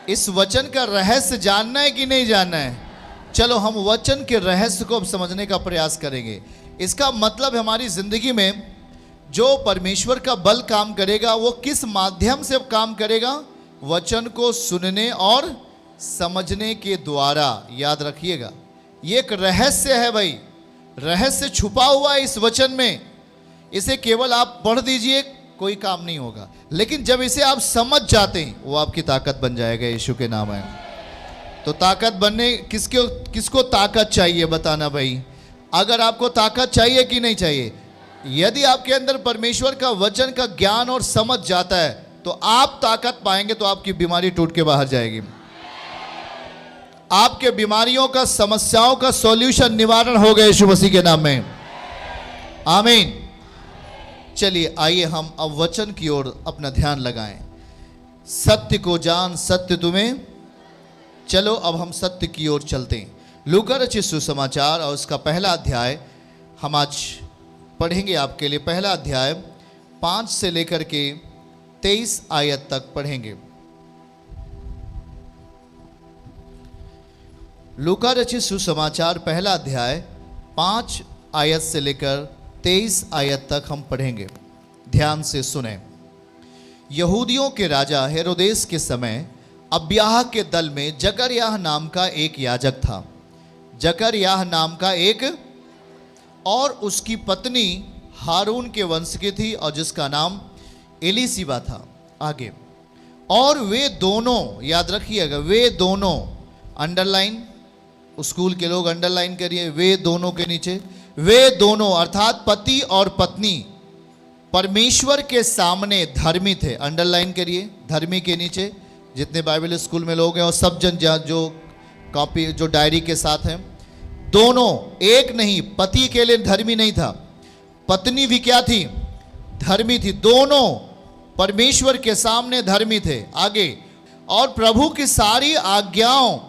इस वचन का रहस्य जानना है कि नहीं जानना है? चलो हम वचन के रहस्य को अब समझने का प्रयास करेंगे। इसका मतलब हमारी जिंदगी में जो परमेश्वर का बल काम करेगा वो किस माध्यम से काम करेगा? वचन को सुनने और समझने के द्वारा। याद रखिएगा, ये एक रहस्य है भाई, रहस्य छुपा हुआ है इस वचन में। इसे केवल आप पढ़ दीजिए, कोई काम नहीं होगा, लेकिन जब इसे आप समझ जाते हैं वो आपकी ताकत बन जाएगा। यीशु के नाम है। तो ताकत बनने किसको ताकत चाहिए बताना भाई? अगर आपको ताकत चाहिए कि नहीं चाहिए? यदि आपके अंदर परमेश्वर का वचन का ज्ञान और समझ जाता है तो आप ताकत पाएंगे, तो आपकी बीमारी टूट के बाहर जाएगी। आपके बीमारियों का, समस्याओं का सॉल्यूशन, निवारण हो गए यीशु मसीह के नाम में। आमीन। चलिए आइए हम अब वचन की ओर अपना ध्यान लगाएं। सत्य को जान, सत्य तुम्हें। चलो अब हम सत्य की ओर चलते हैं। लूका रचित सुसमाचार और उसका पहला अध्याय हम आज पढ़ेंगे आपके लिए। पहला अध्याय 5 से लेकर के 23 आयत तक पढ़ेंगे। लूका रचित सुसमाचार पहला अध्याय 5 आयत से लेकर 23 आयत तक हम पढ़ेंगे। ध्यान से सुने। यहूदियों के राजा हेरोदेस के समय अब्याह के दल में जकरयाह नाम का एक याजक था। जकरयाह नाम का एक, और उसकी पत्नी हारून के वंश की थी और जिसका नाम एलीशिबा था। आगे, और वे दोनों, याद रखिएगा, वे दोनों, अंडरलाइन, स्कूल के लोग अंडरलाइन करिए, वे दोनों के नीचे, वे दोनों अर्थात पति और पत्नी परमेश्वर के सामने धर्मी थे। अंडरलाइन करिए, धर्मी के नीचे। जितने बाइबल स्कूल में लोग हैं और सब जन जो कॉपी, जो डायरी के साथ हैं, दोनों, एक नहीं, पति के लिए धर्मी नहीं था, पत्नी भी क्या थी? धर्मी थी। दोनों परमेश्वर के सामने धर्मी थे। आगे, और प्रभु की सारी आज्ञाओं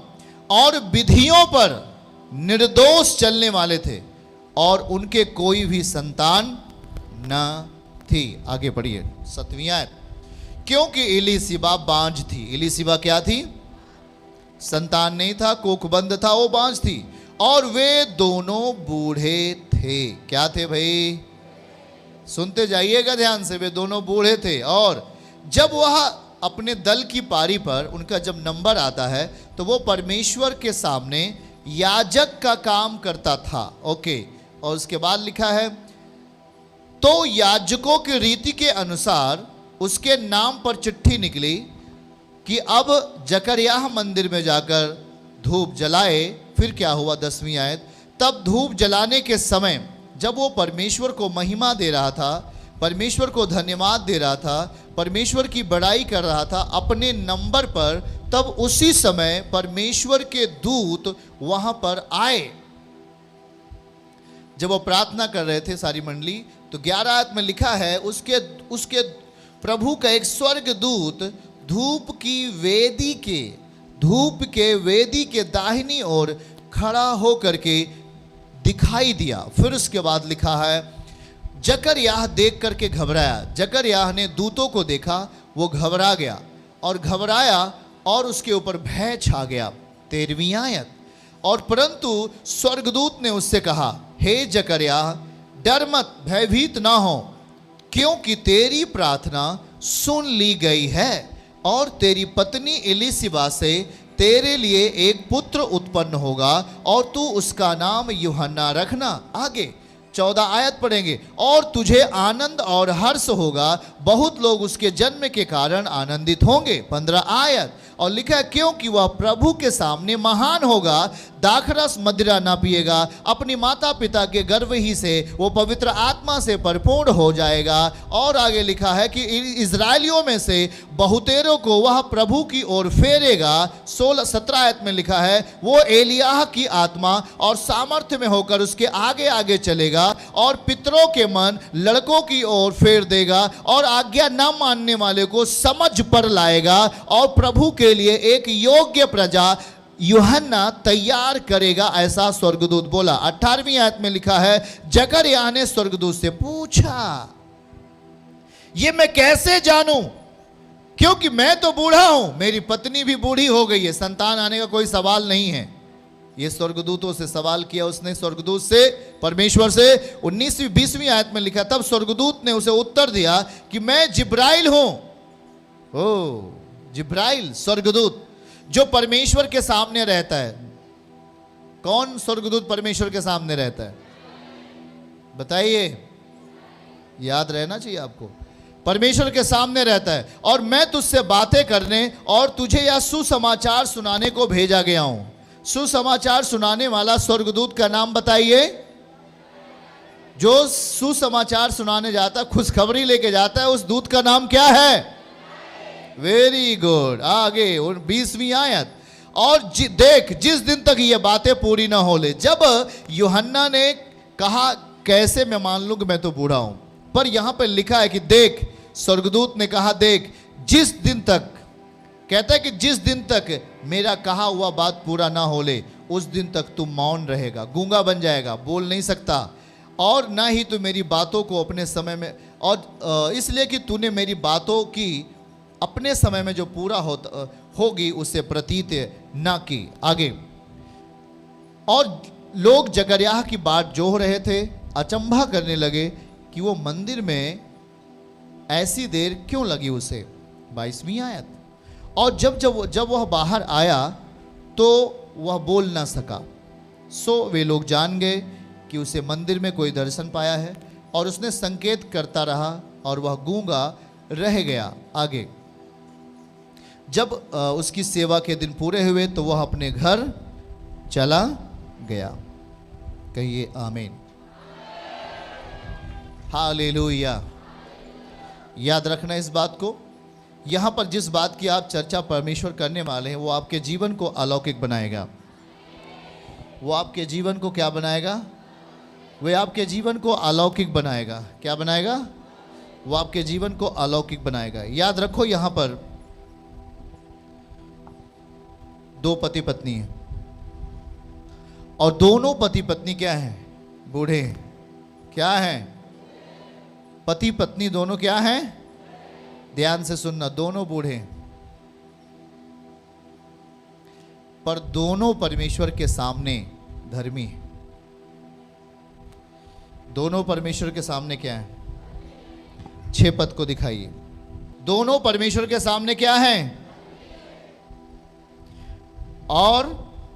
और विधियों पर निर्दोष चलने वाले थे, और उनके कोई भी संतान न थी। आगे पढ़िए 7वीं आयत। क्योंकि एलीशिबा बांझ थी। एलीशिबा क्या थी? संतान नहीं था, कोखबंद था, वो बांझ थी। और वे दोनों बूढ़े थे। क्या थे भाई? सुनते जाइएगा ध्यान से। वे दोनों बूढ़े थे, और जब वह अपने दल की पारी पर, उनका जब नंबर आता है, तो वो परमेश्वर के सामने याजक का काम करता था। ओके, और उसके बाद लिखा है, तो याजकों की रीति के अनुसार उसके नाम पर चिट्ठी निकली कि अब जकरयाह मंदिर में जाकर धूप जलाए। फिर क्या हुआ? 10वीं आयत। तब धूप जलाने के समय जब वो परमेश्वर को महिमा दे रहा था, परमेश्वर को धन्यवाद दे रहा था, परमेश्वर की बड़ाई कर रहा था अपने नंबर पर, तब उसी समय परमेश्वर के दूत वहां पर आए। जब वो प्रार्थना कर रहे थे सारी मंडली, तो 11 आयत में लिखा है, उसके प्रभु का एक स्वर्ग दूत धूप के वेदी के दाहिनी ओर खड़ा होकर के दिखाई दिया। फिर उसके बाद लिखा है, जकरयाह देख करके घबराया। जकरयाह ने दूतों को देखा, वो घबरा गया और घबराया और उसके ऊपर भय छा गया। 13वीं आयत। और परंतु स्वर्गदूत ने उससे कहा, हे जकरयाह, डर मत, भयभीत ना हो, क्योंकि तेरी प्रार्थना सुन ली गई है, और तेरी पत्नी एलीशिबा से तेरे लिए एक पुत्र उत्पन्न होगा, और तू उसका नाम यूहन्ना रखना। आगे 14 आयत पढ़ेंगे। और तुझे आनंद और हर्ष होगा, बहुत लोग उसके जन्म के कारण आनंदित होंगे। 15 आयत। और लिखा है, क्योंकि वह प्रभु के सामने महान होगा, दाखरस मदिरा ना पिएगा, अपनी माता पिता के गर्भ ही से वो पवित्र आत्मा से परिपूर्ण हो जाएगा। और आगे लिखा है कि इजराइलियों में से बहुतेरों को वह प्रभु की ओर फेरेगा। 16-17 आयत में लिखा है, वो एलियाह की आत्मा और सामर्थ्य में होकर उसके आगे आगे चलेगा, और पितरों के मन लड़कों की ओर फेर देगा, और आज्ञा न मानने वाले को समझ पर लाएगा, और प्रभु के लिए एक योग्य प्रजा यूहन्ना तैयार करेगा, ऐसा स्वर्गदूत बोला। 18वीं आयत में लिखा है, जकरयाह ने स्वर्गदूत से पूछा, ये मैं कैसे जानूं क्योंकि मैं तो बूढ़ा हूं, मेरी पत्नी भी बूढ़ी हो गई है, संतान आने का कोई सवाल नहीं है। ये स्वर्गदूतों से सवाल किया उसने, स्वर्गदूत से, परमेश्वर से। 19वीं 20वीं आयत में लिखा, तब स्वर्गदूत ने उसे उत्तर दिया कि मैं जिब्राइल हूं। ओ जिब्राइल, स्वर्गदूत जो परमेश्वर के सामने रहता है। कौन स्वर्गदूत परमेश्वर के सामने रहता है? बताइए, याद रहना चाहिए आपको। परमेश्वर के सामने रहता है, और मैं तुझसे बातें करने और तुझे यह सुसमाचार सुनाने को भेजा गया हूं। सुसमाचार सुनाने वाला स्वर्गदूत का नाम बताइए। जो सुसमाचार सुनाने जाता, खुशखबरी लेके जाता है, उस दूत का नाम क्या है? Very good. आगे 20वीं आयत, और देख, जिस दिन तक ये बातें पूरी ना हो ले। जब यूहन्ना ने कहा कैसे मैं मान लूं कि मैं तो बूढ़ा हूं, पर यहां पर लिखा है कि देख, स्वर्गदूत ने कहा देख, जिस दिन तक, कहता है कि जिस दिन तक मेरा कहा हुआ बात पूरा ना हो ले, उस दिन तक तू मौन रहेगा, गूंगा बन जाएगा, बोल नहीं सकता, और ना ही तू मेरी बातों को अपने समय में, और इसलिए कि तूने मेरी बातों की अपने समय में जो पूरा होगी उसे प्रतीत ना की। आगे, और लोग जकरयाह की बाट जोह रहे थे, अचंभा करने लगे कि वो मंदिर में ऐसी देर क्यों लगी उसे। 22वीं आयत, और जब वह बाहर आया तो वह बोल ना सका। सो वे लोग जान गए कि उसे मंदिर में कोई दर्शन पाया है, और उसने संकेत करता रहा और वह गूंगा रह गया। आगे, जब उसकी सेवा के दिन पूरे हुए तो वह अपने घर चला गया। कहिए आमीन, हालेलुया। याद रखना इस बात को, यहां पर जिस बात की आप चर्चा परमेश्वर करने वाले हैं, वो आपके जीवन को अलौकिक बनाएगा। वो आपके जीवन को क्या बनाएगा? वे आपके जीवन को अलौकिक बनाएगा। क्या बनाएगा? वो आपके जीवन को अलौकिक बनाएगा। याद रखो, यहां पर दो पति पत्नी हैं, और दोनों पति पत्नी क्या हैं? बूढ़े हैं। क्या हैं? पति पत्नी दोनों क्या हैं? ध्यान से सुनना, दोनों बूढ़े हैं, पर दोनों परमेश्वर के सामने धर्मी हैं। दोनों परमेश्वर के सामने क्या है? 6 पद को दिखाइए। दोनों परमेश्वर के सामने क्या हैं? और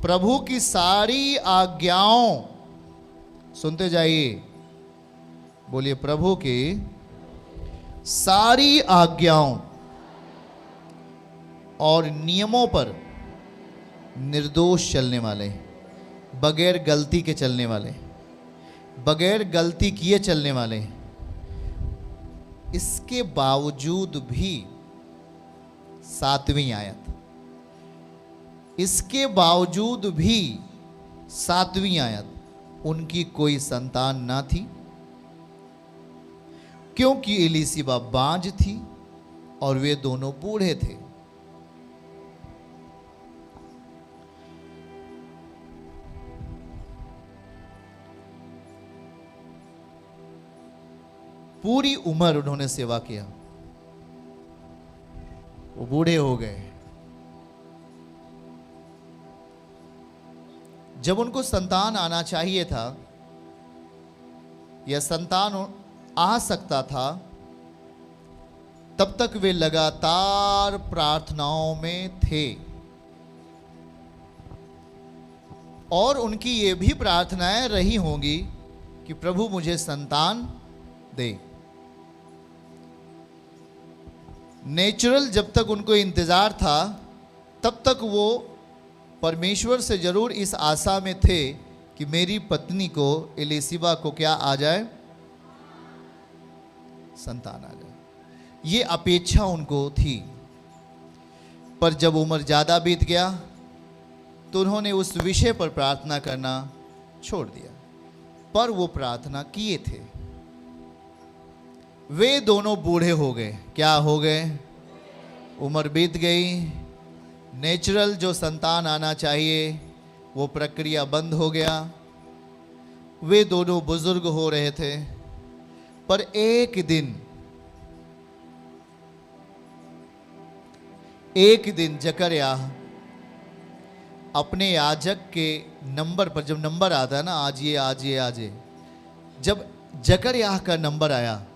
प्रभु की सारी आज्ञाओं, सुनते जाइए, बोलिए, प्रभु की सारी आज्ञाओं और नियमों पर निर्दोष चलने वाले, बगैर गलती के चलने वाले, बगैर गलती किए चलने वाले। इसके बावजूद भी 7वीं आयत, इसके बावजूद भी 7वीं आयत, उनकी कोई संतान ना थी, क्योंकि एलीशिबा बांझ थी और वे दोनों बूढ़े थे। पूरी उम्र उन्होंने सेवा किया, वो बूढ़े हो गए। जब उनको संतान आना चाहिए था, या संतान आ सकता था, तब तक वे लगातार प्रार्थनाओं में थे, और उनकी ये भी प्रार्थनाएं रही होंगी कि प्रभु मुझे संतान दे। नेचुरल जब तक उनको इंतजार था, तब तक वो परमेश्वर से जरूर इस आशा में थे कि मेरी पत्नी को, एलीशिबा को क्या आ जाए? संतान आ जाए। ये अपेक्षा उनको थी। पर जब उम्र ज़्यादा बीत गया तो उन्होंने उस विषय पर प्रार्थना करना छोड़ दिया। पर वो प्रार्थना किए थे। वे दोनों बूढ़े हो गए। क्या हो गए? उम्र बीत गई। नेचुरल जो संतान आना चाहिए वो प्रक्रिया बंद हो गया। वे दोनों बुजुर्ग हो रहे थे। पर एक दिन एक दिन जकरयाह अपने याजक के नंबर पर, जब नंबर आता है ना, आज ये आज ये आज ये, जब जकरयाह का नंबर आया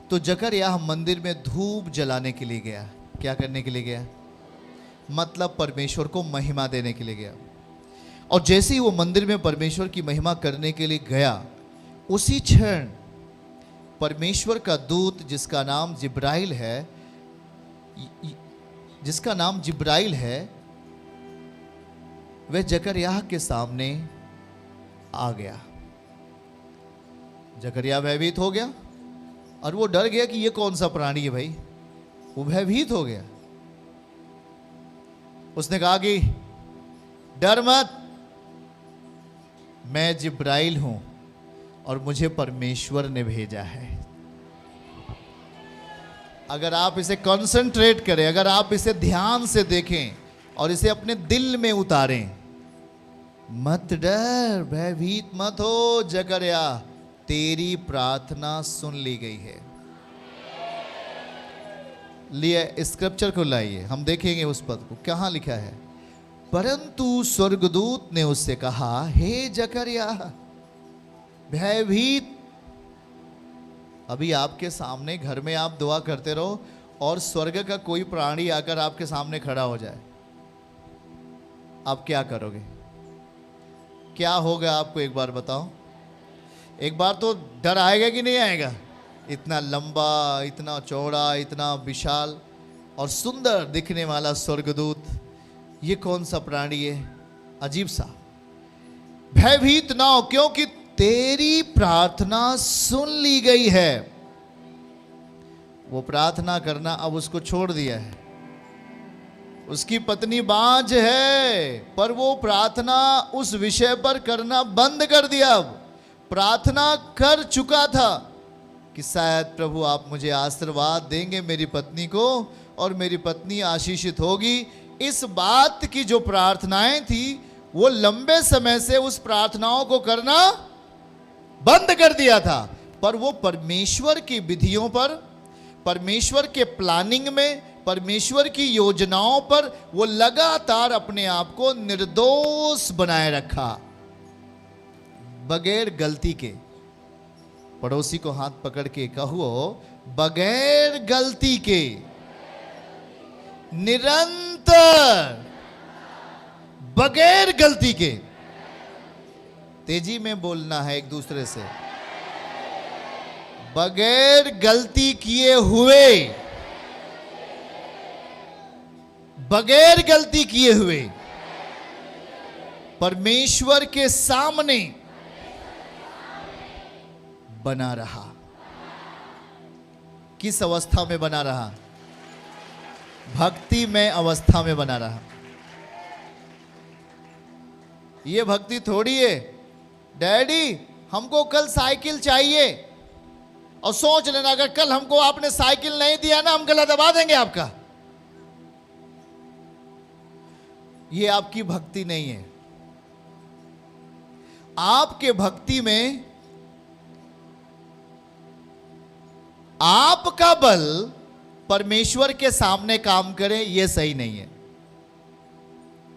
तो जकरयाह मंदिर में धूप जलाने के लिए गया। क्या करने के लिए गया? मतलब परमेश्वर को महिमा देने के लिए गया। और जैसे ही वो मंदिर में परमेश्वर की महिमा करने के लिए गया, उसी क्षण परमेश्वर का दूत जिसका नाम जिब्राइल है, वह जकरयाह के सामने आ गया। जकरयाह भयभीत हो गया और वो डर गया कि ये कौन सा प्राणी है भाई। वो भयभीत हो गया। उसने कहा कि डर मत, मैं जिब्राइल हूं और मुझे परमेश्वर ने भेजा है। अगर आप इसे कंसंट्रेट करें, अगर आप इसे ध्यान से देखें और इसे अपने दिल में उतारें, मत डर, भयभीत मत हो जकरयाह, तेरी प्रार्थना सुन ली गई है। लिए स्क्रिप्चर को लाइए, हम देखेंगे उस पद को कहां लिखा है। परंतु स्वर्गदूत ने उससे कहा, हे जकरयाह, भयभीत। अभी आपके सामने घर में आप दुआ करते रहो और स्वर्ग का कोई प्राणी आकर आपके सामने खड़ा हो जाए, आप क्या करोगे? क्या होगा आपको एक बार बताओ। एक बार तो डर आएगा कि नहीं आएगा? इतना लंबा, इतना चौड़ा, इतना विशाल और सुंदर दिखने वाला स्वर्गदूत, ये कौन सा प्राणी है? अजीब सा। भयभीत ना हो, क्योंकि तेरी प्रार्थना सुन ली गई है। वो प्रार्थना करना अब उसको छोड़ दिया है। उसकी पत्नी बांझ है, पर वो प्रार्थना उस विषय पर करना बंद कर दिया। अब प्रार्थना कर चुका था कि शायद प्रभु आप मुझे आशीर्वाद देंगे मेरी पत्नी को और मेरी पत्नी आशीषित होगी। इस बात की जो प्रार्थनाएं थी, वो लंबे समय से उस प्रार्थनाओं को करना बंद कर दिया था। पर वो परमेश्वर की विधियों पर, परमेश्वर के प्लानिंग में, परमेश्वर की योजनाओं पर वो लगातार अपने आप को निर्दोष बनाए रखा, बगैर गलती के। पड़ोसी को हाथ पकड़ के कहो, बगैर गलती के, निरंतर, बगैर गलती के। तेजी में बोलना है एक दूसरे से। बगैर गलती किए हुए, बगैर गलती किए हुए परमेश्वर के सामने बना रहा। किस अवस्था में बना रहा? भक्ति में अवस्था में बना रहा। ये भक्ति थोड़ी है, डैडी हमको कल साइकिल चाहिए, और सोच लेना अगर कल हमको आपने साइकिल नहीं दिया ना, हम गला दबा देंगे आपका। ये आपकी भक्ति नहीं है। आपके भक्ति में आपका बल परमेश्वर के सामने काम करे, यह सही नहीं है।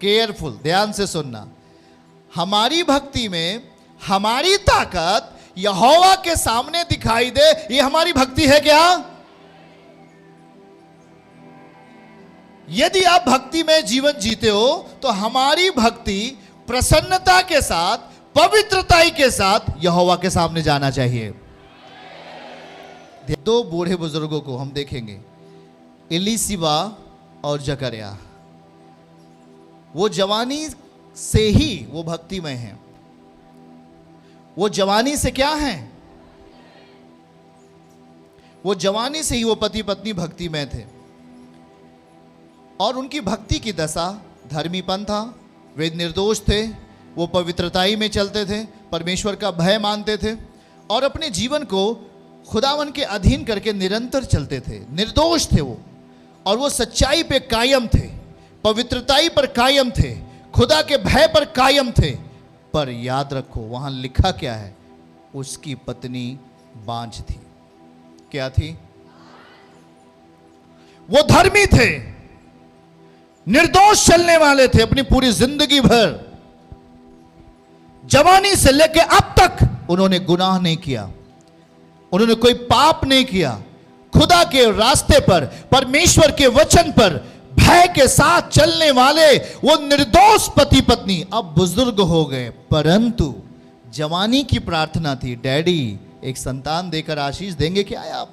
केयरफुल, ध्यान से सुनना। हमारी भक्ति में हमारी ताकत यहोवा के सामने दिखाई दे, ये हमारी भक्ति है क्या? यदि आप भक्ति में जीवन जीते हो तो हमारी भक्ति प्रसन्नता के साथ, पवित्रताई के साथ यहोवा के सामने जाना चाहिए। दो बूढ़े बुजुर्गों को हम देखेंगे, एलीशिबा और जकरयाह। वो जवानी से ही वो भक्तिमय हैं। वो जवानी से क्या हैं? वो जवानी से ही वो पति पत्नी भक्तिमय थे, और उनकी भक्ति की दशा धर्मीपन था। वे निर्दोष थे, वो पवित्रताई में चलते थे, परमेश्वर का भय मानते थे और अपने जीवन को खुदावन के अधीन करके निरंतर चलते थे। निर्दोष थे वो, और वो सच्चाई पे कायम थे, पवित्रताई पर कायम थे, खुदा के भय पर कायम थे। पर याद रखो वहां लिखा क्या है? उसकी पत्नी बांझ थी। क्या थी? वो धर्मी थे, निर्दोष चलने वाले थे अपनी पूरी जिंदगी भर। जवानी से लेकर अब तक उन्होंने गुनाह नहीं किया, उन्होंने कोई पाप नहीं किया। खुदा के रास्ते पर, परमेश्वर के वचन पर भय के साथ चलने वाले वो निर्दोष पति पत्नी अब बुजुर्ग हो गए, परंतु जवानी की प्रार्थना थी, डैडी एक संतान देकर आशीष देंगे क्या आप?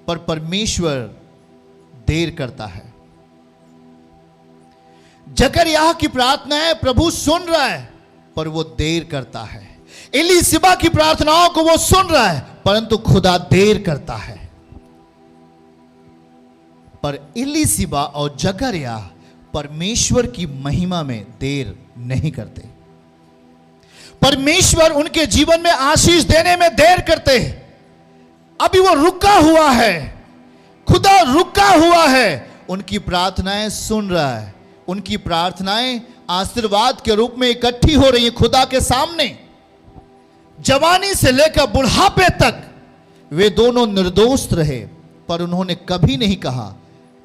पर परमेश्वर देर करता है। जकरयाह की प्रार्थना है, प्रभु सुन रहा है, पर वो देर करता है। एलीशिबा की प्रार्थनाओं को वो सुन रहा है, परंतु खुदा देर करता है। पर एलीशिबा और जकरयाह परमेश्वर की महिमा में देर नहीं करते। परमेश्वर उनके जीवन में आशीष देने में देर करते हैं। अभी वो रुका हुआ है, खुदा रुका हुआ है, उनकी प्रार्थनाएं सुन रहा है। उनकी प्रार्थनाएं आशीर्वाद के रूप में इकट्ठी हो रही है खुदा के सामने। जवानी से लेकर बुढ़ापे तक वे दोनों निर्दोष रहे, पर उन्होंने कभी नहीं कहा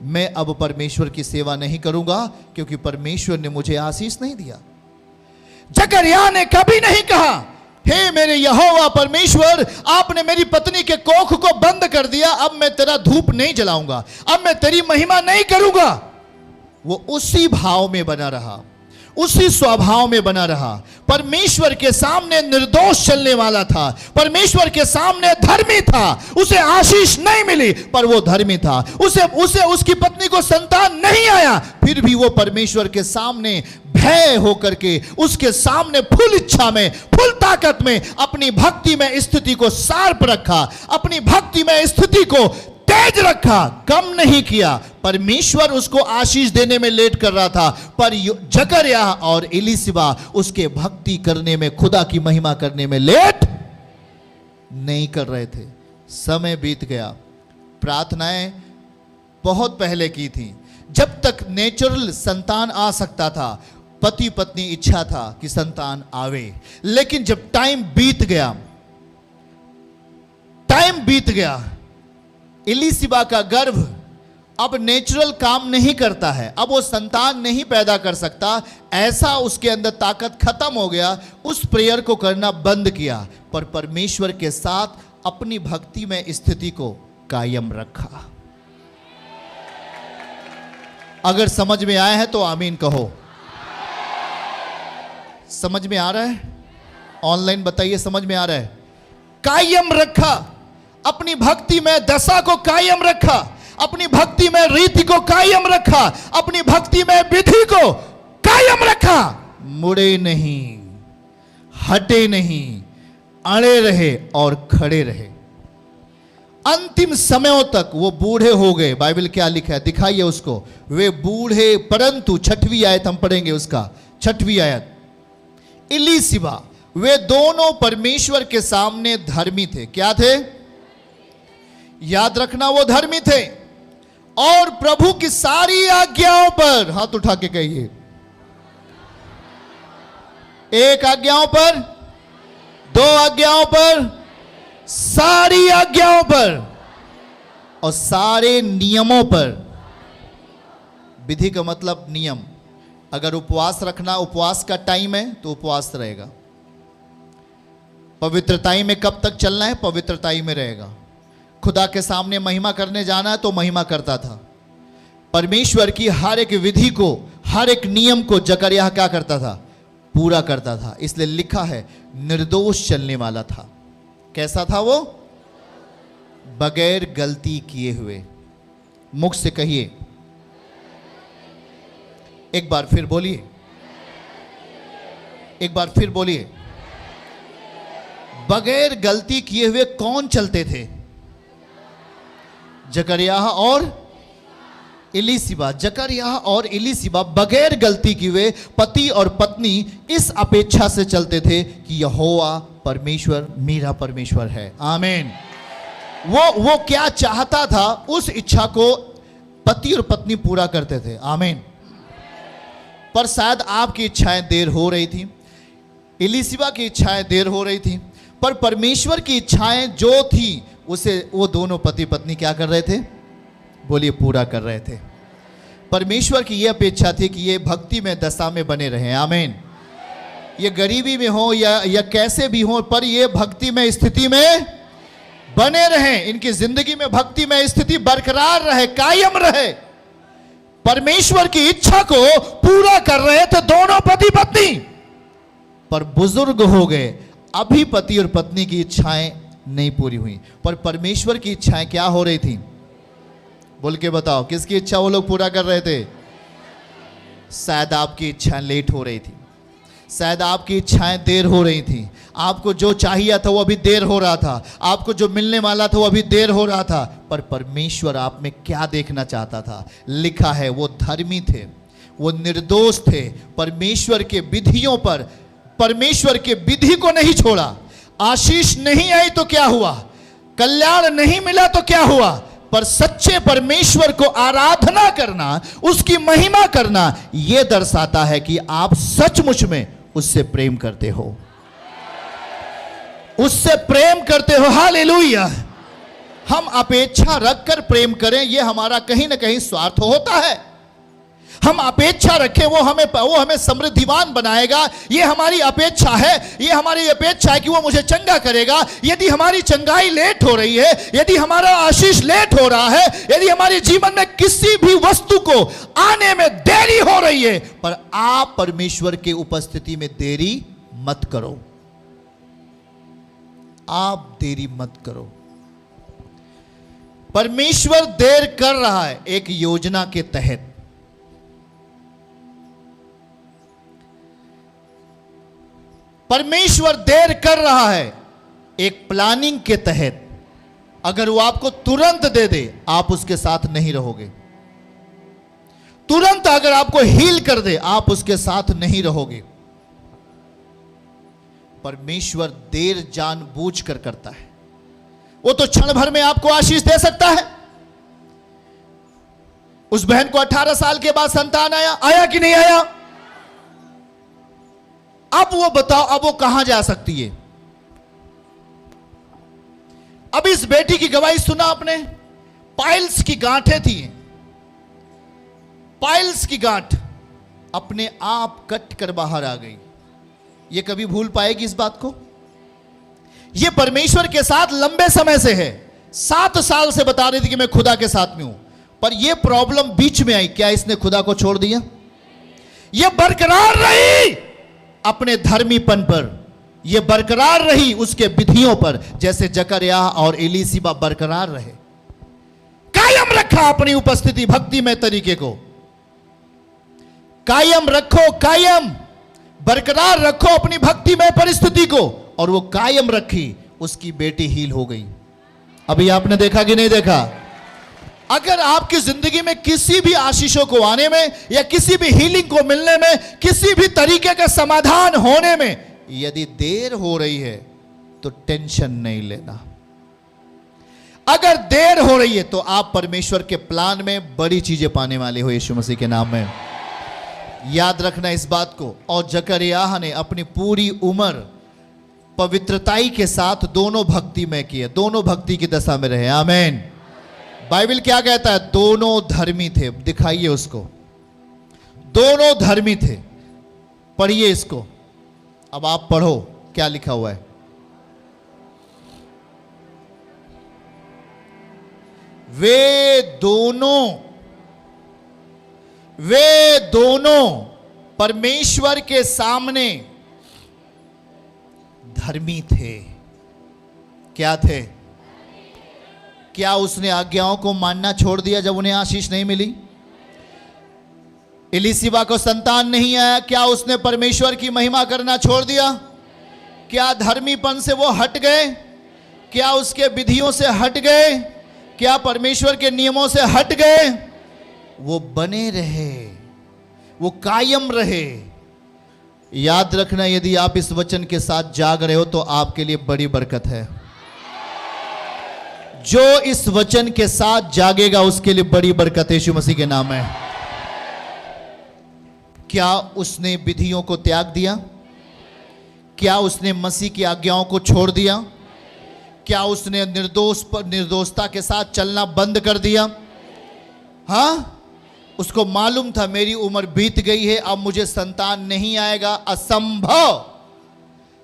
मैं अब परमेश्वर की सेवा नहीं करूंगा क्योंकि परमेश्वर ने मुझे आशीष नहीं दिया। जकरयाह ने कभी नहीं कहा हे मेरे यहोवा परमेश्वर, आपने मेरी पत्नी के कोख को बंद कर दिया, अब मैं तेरा धूप नहीं जलाऊंगा, अब मैं तेरी महिमा नहीं करूंगा। वो उसी भाव में बना रहा, उसी स्वभाव में बना रहा। परमेश्वर के सामने निर्दोष चलने वाला था, परमेश्वर के सामने धर्मी था। उसे आशीष नहीं मिली पर वो धर्मी था। उसे उसकी पत्नी को संतान नहीं आया, फिर भी वो परमेश्वर के सामने भय होकर के उसके सामने फुल इच्छा में, फुल ताकत में अपनी भक्ति में स्थिति को शार्प रखा, अपनी भक्ति में स्थिति को तेज रखा, कम नहीं किया। परमेश्वर उसको आशीष देने में लेट कर रहा था, पर जकरयाह और एलीशिबा उसके भक्ति करने में, खुदा की महिमा करने में लेट नहीं कर रहे थे। समय बीत गया, प्रार्थनाएं बहुत पहले की थी, जब तक नेचुरल संतान आ सकता था, पति पत्नी इच्छा था कि संतान आवे। लेकिन जब टाइम बीत गया, एलीशिबा का गर्भ अब नेचुरल काम नहीं करता है, अब वो संतान नहीं पैदा कर सकता। ऐसा उसके अंदर ताकत खत्म हो गया, उस प्रेयर को करना बंद किया, पर परमेश्वर के साथ अपनी भक्ति में स्थिति को कायम रखा। अगर समझ में आया है तो आमीन कहो। समझ में आ रहा है? ऑनलाइन बताइए समझ में आ रहा है? कायम रखा, अपनी भक्ति में दशा को कायम रखा, अपनी भक्ति में रीति को कायम रखा, अपनी भक्ति में विधि को कायम रखा। मुड़े नहीं, हटे नहीं, अड़े रहे और खड़े रहे। अंतिम समयों तक वो बूढ़े हो गए। बाइबल क्या लिखा है दिखाइए उसको। वे बूढ़े, परंतु 6वीं आयत हम पढ़ेंगे उसका, 6वीं आयत। एलीशिबा, वे दोनों परमेश्वर के सामने धर्मी थे। क्या थे? याद रखना, वो धर्मी थे और प्रभु की सारी आज्ञाओं पर, हाथ उठा के कहिए, एक आज्ञाओं पर, 2 आज्ञाओं पर, सारी आज्ञाओं पर और सारे नियमों पर। विधि का मतलब नियम। अगर उपवास रखना, उपवास का टाइम है तो उपवास रहेगा। पवित्रताई में कब तक चलना है? पवित्रताई में रहेगा। खुदा के सामने महिमा करने जाना है तो महिमा करता था। परमेश्वर की हर एक विधि को, हर एक नियम को जकरयाह क्या करता था? पूरा करता था। इसलिए लिखा है निर्दोष चलने वाला था। कैसा था वो? बगैर गलती किए हुए। मुख से कहिए, एक बार फिर बोलिए, एक बार फिर बोलिए। बगैर गलती किए हुए कौन चलते थे? जकरयाह और एलीशिबा। जकरयाह और एलीशिबा बगैर गलती किए हुए पति और पत्नी इस अपेक्षा से चलते थे कि यहोवा परमेश्वर मेरा परमेश्वर है। आमीन। वो क्या चाहता था, उस इच्छा को पति और पत्नी पूरा करते थे। आमीन। पर शायद आपकी इच्छाएं देर हो रही थी, एलीशिबा की इच्छाएं देर हो रही थी, पर परमेश्वर की इच्छाएं जो थी उसे वो दोनों पति पत्नी क्या कर रहे थे? बोलिए, पूरा कर रहे थे। परमेश्वर की यह अपेक्षा थी कि ये भक्ति में दशा में बने रहें। आमीन। ये गरीबी में हो या कैसे भी हो, पर ये भक्ति में स्थिति में बने रहें। इनकी जिंदगी में भक्ति में स्थिति बरकरार रहे, कायम रहे। परमेश्वर की इच्छा को पूरा कर रहे थे दोनों पति पत्नी, पर बुजुर्ग हो गए। अभी पति और पत्नी की इच्छाएं नहीं पूरी हुई, पर परमेश्वर की इच्छाएं क्या हो रही थी? बोल के बताओ, किसकी इच्छा वो लोग पूरा कर रहे थे? शायद आपकी इच्छाएं लेट हो रही थी, शायद आपकी इच्छाएं देर हो रही थी। आपको जो चाहिए था वो अभी देर हो रहा था, आपको जो मिलने वाला था वो अभी देर हो रहा था, पर परमेश्वर आप में क्या देखना चाहता था? लिखा है वो धर्मी थे, वो निर्दोष थे। परमेश्वर के विधियों पर, परमेश्वर के विधि को नहीं छोड़ा। आशीष नहीं आई तो क्या हुआ? कल्याण नहीं मिला तो क्या हुआ? पर सच्चे परमेश्वर को आराधना करना, उसकी महिमा करना, यह दर्शाता है कि आप सचमुच में उससे प्रेम करते हो, उससे प्रेम करते हो। हालेलुया। हम अपेक्षा रखकर प्रेम करें, यह हमारा कहीं ना कहीं स्वार्थ होता है। हम अपेक्षा रखें, वो हमें समृद्धिवान बनाएगा, ये हमारी अपेक्षा है। ये हमारी अपेक्षा है कि वो मुझे चंगा करेगा। यदि हमारी चंगाई लेट हो रही है, यदि हमारा आशीष लेट हो रहा है, यदि हमारे जीवन में किसी भी वस्तु को आने में देरी हो रही है, पर आप परमेश्वर के उपस्थिति में देरी मत करो। आप देरी मत करो। परमेश्वर देर कर रहा है एक योजना के तहत। परमेश्वर देर कर रहा है एक प्लानिंग के तहत। अगर वो आपको तुरंत दे दे, आप उसके साथ नहीं रहोगे। तुरंत अगर आपको हील कर दे, आप उसके साथ नहीं रहोगे। परमेश्वर देर जानबूझकर करता है। वो तो क्षण भर में आपको आशीष दे सकता है। उस बहन को 18 साल के बाद संतान आया कि नहीं आया? अब वो बताओ, अब वो कहां जा सकती है? अब इस बेटी की गवाही सुना आपने? पाइल्स की गांठें थी, पाइल्स की गांठ अपने आप कट कर बाहर आ गई। ये कभी भूल पाएगी इस बात को? ये परमेश्वर के साथ लंबे समय से है। 7 साल से बता रही थी कि मैं खुदा के साथ में हूं, पर यह प्रॉब्लम बीच में आई। क्या इसने खुदा को छोड़ दिया? यह बरकरार रही अपने धर्मीपन पर, यह बरकरार रही उसके विधियों पर, जैसे जकरयाह और एलीशिबा बरकरार रहे। कायम रखा अपनी उपस्थिति भक्ति में तरीके को। कायम रखो, कायम बरकरार रखो अपनी भक्ति में परिस्थिति को। और वो कायम रखी, उसकी बेटी हील हो गई। अभी आपने देखा कि नहीं देखा? अगर आपकी जिंदगी में किसी भी आशीषों को आने में, या किसी भी हीलिंग को मिलने में, किसी भी तरीके का समाधान होने में यदि देर हो रही है, तो टेंशन नहीं लेना। अगर देर हो रही है तो आप परमेश्वर के प्लान में बड़ी चीजें पाने वाले हो, यीशु मसीह के नाम में। याद रखना इस बात को। और जकरयाह ने अपनी पूरी उम्र पवित्रताई के साथ दोनों भक्ति में किए, दोनों भक्ति की दशा में रहे। आमीन। बाइबल क्या कहता है? दोनों धर्मी थे। दिखाइए उसको। दोनों धर्मी थे। पढ़िए इसको। अब आप पढ़ो क्या लिखा हुआ है। वे दोनों परमेश्वर के सामने धर्मी थे। क्या थे? क्या उसने आज्ञाओं को मानना छोड़ दिया जब उन्हें आशीष नहीं मिली? एलीशिबा को संतान नहीं आया, क्या उसने परमेश्वर की महिमा करना छोड़ दिया? क्या धर्मीपन से वो हट गए? क्या उसके विधियों से हट गए? क्या परमेश्वर के नियमों से हट गए? वो बने रहे, वो कायम रहे। याद रखना, यदि आप इस वचन के साथ जाग रहे हो तो आपके लिए बड़ी बरकत है। जो इस वचन के साथ जागेगा उसके लिए बड़ी बरकत यीशु मसीह के नाम है। क्या उसने विधियों को त्याग दिया? क्या उसने मसीह की आज्ञाओं को छोड़ दिया? क्या उसने निर्दोषता के साथ चलना बंद कर दिया? हाँ? उसको मालूम था मेरी उम्र बीत गई है, अब मुझे संतान नहीं आएगा, असंभव,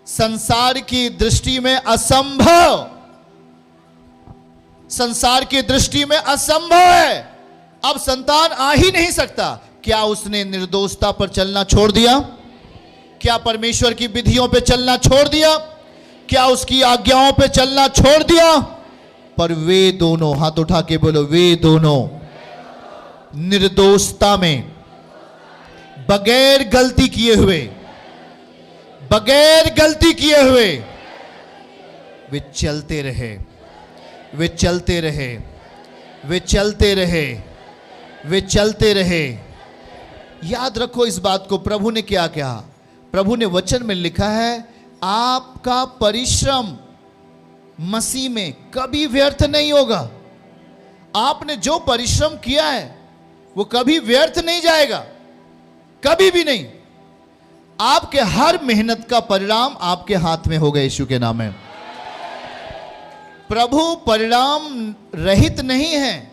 संसार की दृष्टि में असंभव, संसार की दृष्टि में असंभव है, अब संतान आ ही नहीं सकता। क्या उसने निर्दोषता पर चलना छोड़ दिया? क्या परमेश्वर की विधियों पे चलना छोड़ दिया? क्या उसकी आज्ञाओं पे चलना छोड़ दिया? पर वे दोनों, हाथ उठा के बोलो, वे दोनों निर्दोषता में, बगैर गलती किए हुए, बगैर गलती किए हुए वे चलते रहे, वे चलते रहे, वे चलते रहे, वे चलते रहे। याद रखो इस बात को, प्रभु ने क्या कहा? प्रभु ने वचन में लिखा है, आपका परिश्रम मसीह में कभी व्यर्थ नहीं होगा। आपने जो परिश्रम किया है वो कभी व्यर्थ नहीं जाएगा, कभी भी नहीं। आपके हर मेहनत का परिणाम आपके हाथ में होगा, यीशु के नाम में। प्रभु परिणाम रहित नहीं है।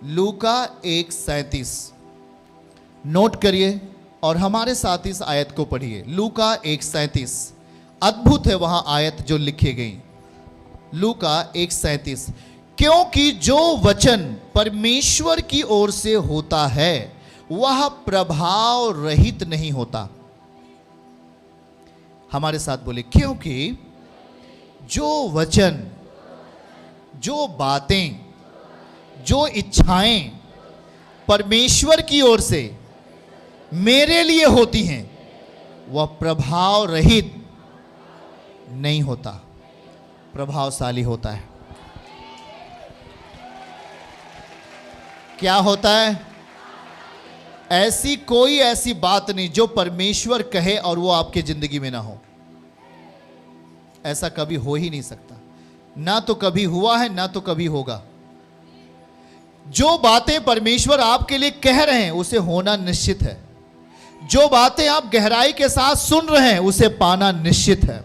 लूका 1:37 नोट करिए और हमारे साथ इस आयत को पढ़िए। लूका 1:37 अद्भुत है वहां आयत जो लिखी गई। लूका 1:37, क्योंकि जो वचन परमेश्वर की ओर से होता है वह प्रभाव रहित नहीं होता। हमारे साथ बोले, क्योंकि जो वचन, जो बातें, जो इच्छाएं परमेश्वर की ओर से मेरे लिए होती हैं वह प्रभाव रहित नहीं होता, प्रभावशाली होता है। क्या होता है? ऐसी कोई ऐसी बात नहीं जो परमेश्वर कहे और वो आपकी जिंदगी में ना हो। ऐसा कभी हो ही नहीं सकता, ना तो कभी हुआ है, ना तो कभी होगा। जो बातें परमेश्वर आपके लिए कह रहे हैं उसे होना निश्चित है। जो बातें आप गहराई के साथ सुन रहे हैं उसे पाना निश्चित है।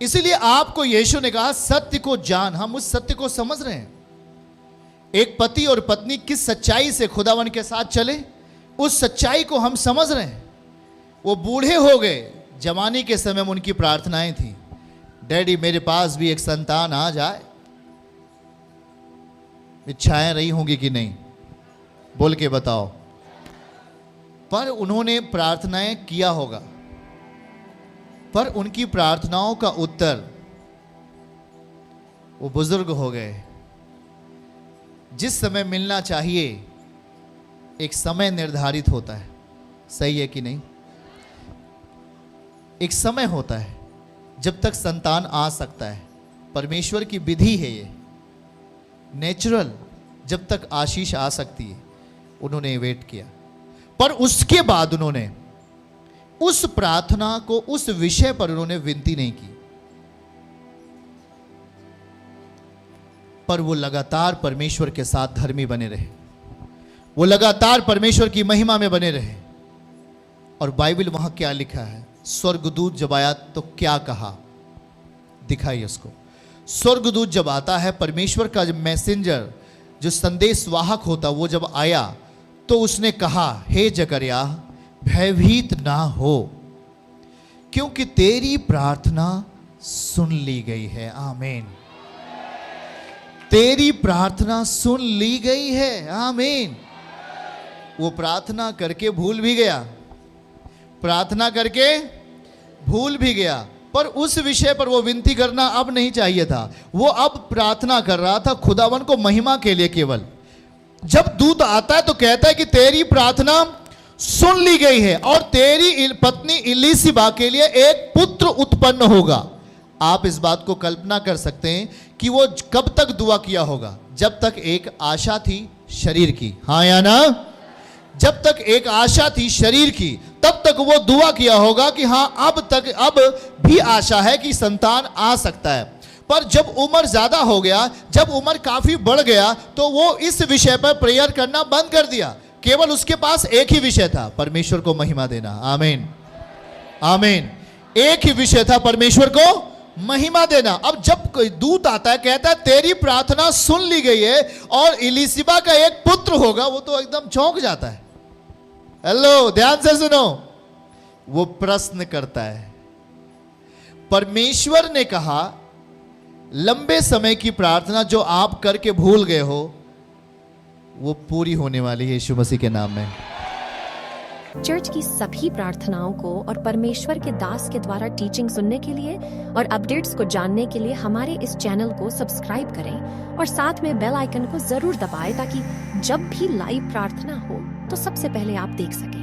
इसलिए आपको यीशु ने कहा, सत्य को जान। हम उस सत्य को समझ रहे हैं। एक पति और पत्नी किस सच्चाई से खुदावन के साथ चले, उस सच्चाई को हम समझ रहे हैं। वो बूढ़े हो गए, जवानी के समय में उनकी प्रार्थनाएं थी, डैडी मेरे पास भी एक संतान आ जाए। इच्छाएं रही होंगी कि नहीं, बोल के बताओ। पर उन्होंने प्रार्थनाएं किया होगा, पर उनकी प्रार्थनाओं का उत्तर, वो बुजुर्ग हो गए। जिस समय मिलना चाहिए एक समय निर्धारित होता है, सही है कि नहीं? एक समय होता है जब तक संतान आ सकता है। परमेश्वर की विधि है ये, नेचुरल, जब तक आशीष आ सकती है। उन्होंने वेट किया, पर उसके बाद उन्होंने उस प्रार्थना को, उस विषय पर उन्होंने विनती नहीं की, पर वो लगातार परमेश्वर के साथ धर्मी बने रहे। वो लगातार परमेश्वर की महिमा में बने रहे। और बाइबल वहां क्या लिखा है? स्वर्गदूत जब आया तो क्या कहा, दिखाइए उसको। स्वर्गदूत जब आता है, परमेश्वर का जब मैसेंजर, जो संदेश वाहक होता, वो जब आया तो उसने कहा, हे जकरिया भयभीत ना हो, क्योंकि तेरी प्रार्थना सुन ली गई है। आमीन। तेरी प्रार्थना सुन ली गई है। आमीन। वो प्रार्थना करके भूल भी गया, प्रार्थना करके भूल भी गया, पर उस विषय पर वो विनती करना अब नहीं चाहिए था। वो अब प्रार्थना कर रहा था खुदावन को महिमा के लिए केवल। जब दूत आता है तो कहता है कि तेरी प्रार्थना सुन ली गई है और तेरी पत्नी इलीसिबा के लिए एक पुत्र उत्पन्न होगा। आप इस बात को कल्पना कर सकते हैं कि वो कब तक दुआ किया होगा? जब तक एक आशा थी शरीर की, हाँ या ना? जब तक एक आशा थी शरीर की, तब तक वो दुआ किया होगा कि हाँ अब भी आशा है कि संतान आ सकता है। पर जब उम्र ज्यादा हो गया, जब उम्र काफी बढ़ गया, तो वो इस विषय पर प्रेयर करना बंद कर दिया। केवल उसके पास एक ही विषय था, परमेश्वर को महिमा देना। आमीन, आमीन। एक ही विषय था, परमेश्वर को महिमा देना। अब जब कोई दूत आता है, कहता है तेरी प्रार्थना सुन ली गई है और इलिशिबा का एक पुत्र होगा, वो तो एकदम चौंक जाता है। हेलो, ध्यान से सुनो। वो प्रश्न करता है। परमेश्वर ने कहा लंबे समय की प्रार्थना जो आप करके भूल गए हो वो पूरी होने वाली है यीशु मसीह के नाम में। चर्च की सभी प्रार्थनाओं को और परमेश्वर के दास के द्वारा टीचिंग सुनने के लिए और अपडेट्स को जानने के लिए हमारे इस चैनल को सब्सक्राइब करें और साथ में बेल आइकन को जरूर दबाएं ताकि जब भी लाइव प्रार्थना हो तो सबसे पहले आप देख सकें।